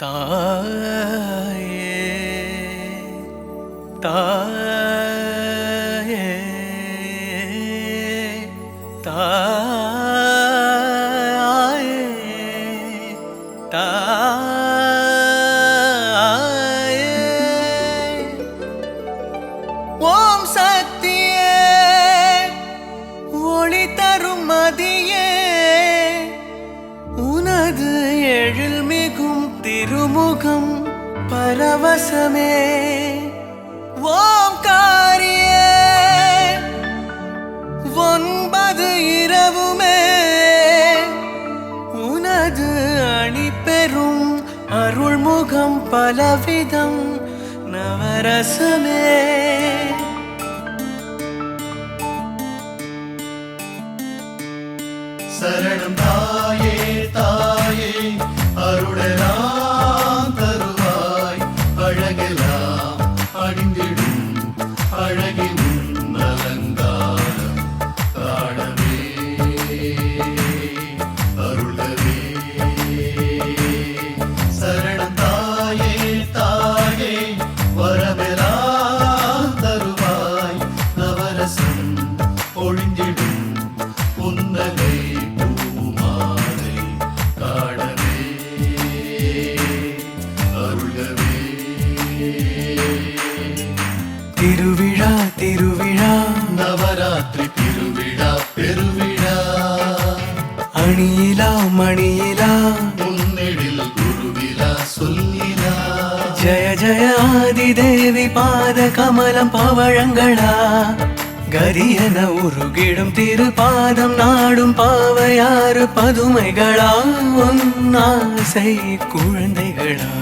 தாயே தாயே தாயே தாயே ஓம் சக்தியே ஒளி தரும் மதியே உனது எழில் மிகும் திருமுகம் பரவசமே ஓம்காரியே ஒன்பது இரவுமே உனது அணி பெறும் அருள்முகம் பலவிதம் நவரசமே சரணம் தாயே தாயே அருளெல்லாம் தருவாய் அழகெல்லாம் அணிந்திடும் அழகின் அலங்காரம் தாழவே அருளவே சரணம் தாயே தாயே வரவெல்லாம் தருவாய் நவரசம் ஒழிந்திடும் புன்னகை திருவிழா திருவிழா நவராத்திரி திருவிழா பெருவிழா அணியிலா மணியிலா முன்னெழில் குருவிழா சொல்லிலா ஜய ஜய ஆதிதேவி பாத கமலம் பவழங்களா கரியன உருகிடும் திருபாதம் நாடும் பாவையாறு பதுமைகளா உன்னாசை குழந்தைகளா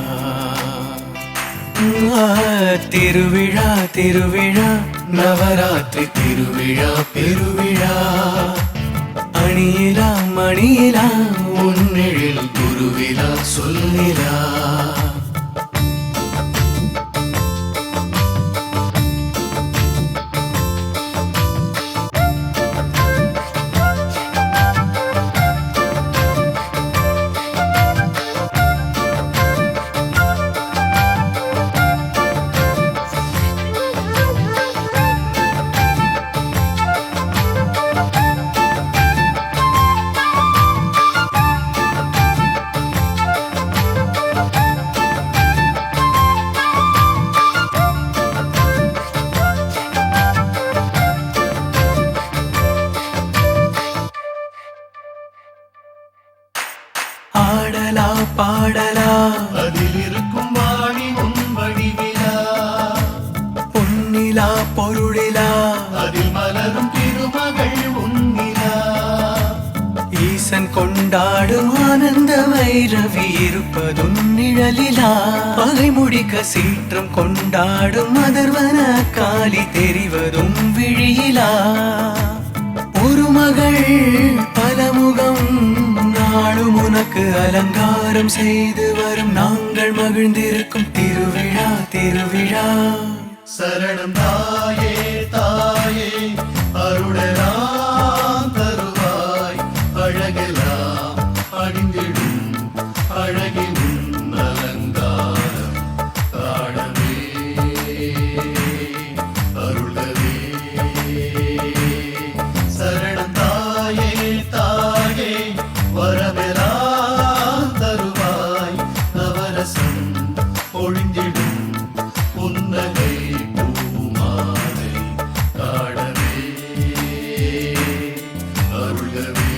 திருவிழா திருவிழா நவராத்திரி திருவிழா பெருவிழா அணியிலா மணியிலா முன்னெழில் குருவிழா சொல்லிலா ஆடலா பாடலா அதில் இருக்கும் வாணி உன் வடிவிலா பொன்னிலா பொருளிலா அதில் மலரும் திருமகள் உன்னிலா ஈசன் கொண்டாடும் ஆனந்த வைரவி இருப்பதும் நிழலிலா பகை முடிக்க சீற்றம் கொண்டாடும் அதர்வன காலி தெரிவதும் விழியிலா ஒரு மகள் பலமுகம் நாளும் உனக்கு அலங்காரம் செய்து வரும் நாங்கள் மகிழ்ந்திருக்கும் திருவிழா திருவிழா சரணம் தாயே தாயே அருளெல்லாம் தருவாய் அழகெல்லாம் அணிந்திடும் அழகின் அலங்காரம் தாழவே அருளவே சரணம் தாயே தாயே வரவெல்லாம் தருவாய் நவரசம் ஒழிந்திடும் புன்னகை பூமாலை தாழவே அருளவே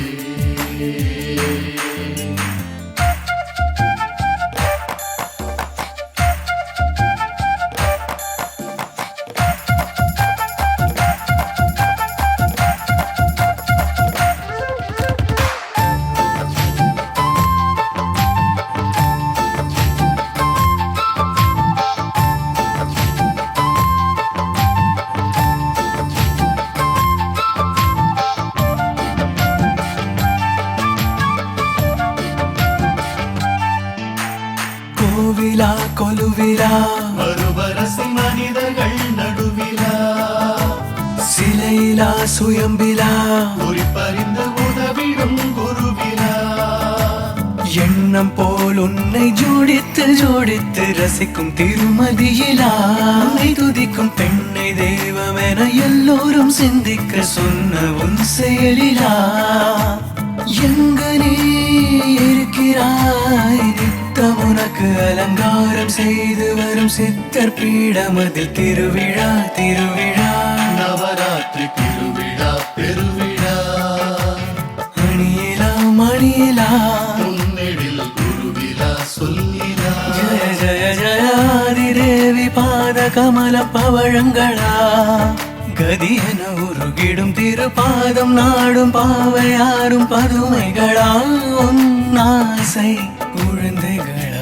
கோவிலா கொலுவிலா மறுவரசி மனிதர்கள் நடுவிலா சிலையிலா சுயம்பிலா குறிப்பறிந்த உதவிடும் குருவிலா எண்ணம் போல் போல் உன்னை ஜோடித்து ஜோடித்து ரசிக்கும் திருமதியிலா உன்னை துதிக்கும் பெண்ணை தெய்வமென எல்லோரும் சிந்திக்க சொன்ன உன் செயலிலா எங்க நீ இருக்கிறாய் நித்தம் உனக்கு அலங்காரம் செய்து வரும் சித்தர் பீடமதில் திருவிழா திருவிழா நவராத்திரி திருவிழா பெருவிழா மணியிலா மணியிலா உன்னெழில் குருவிழா சொல்லிலா ஜய ஜய ஜயாதிதேவி பாத கமல பவழங்களா கதியன உருகிடும் திருப்பாதம் நாடும் பாவையாரும் பதுமைகளா உன்னாசை குழந்தைகளா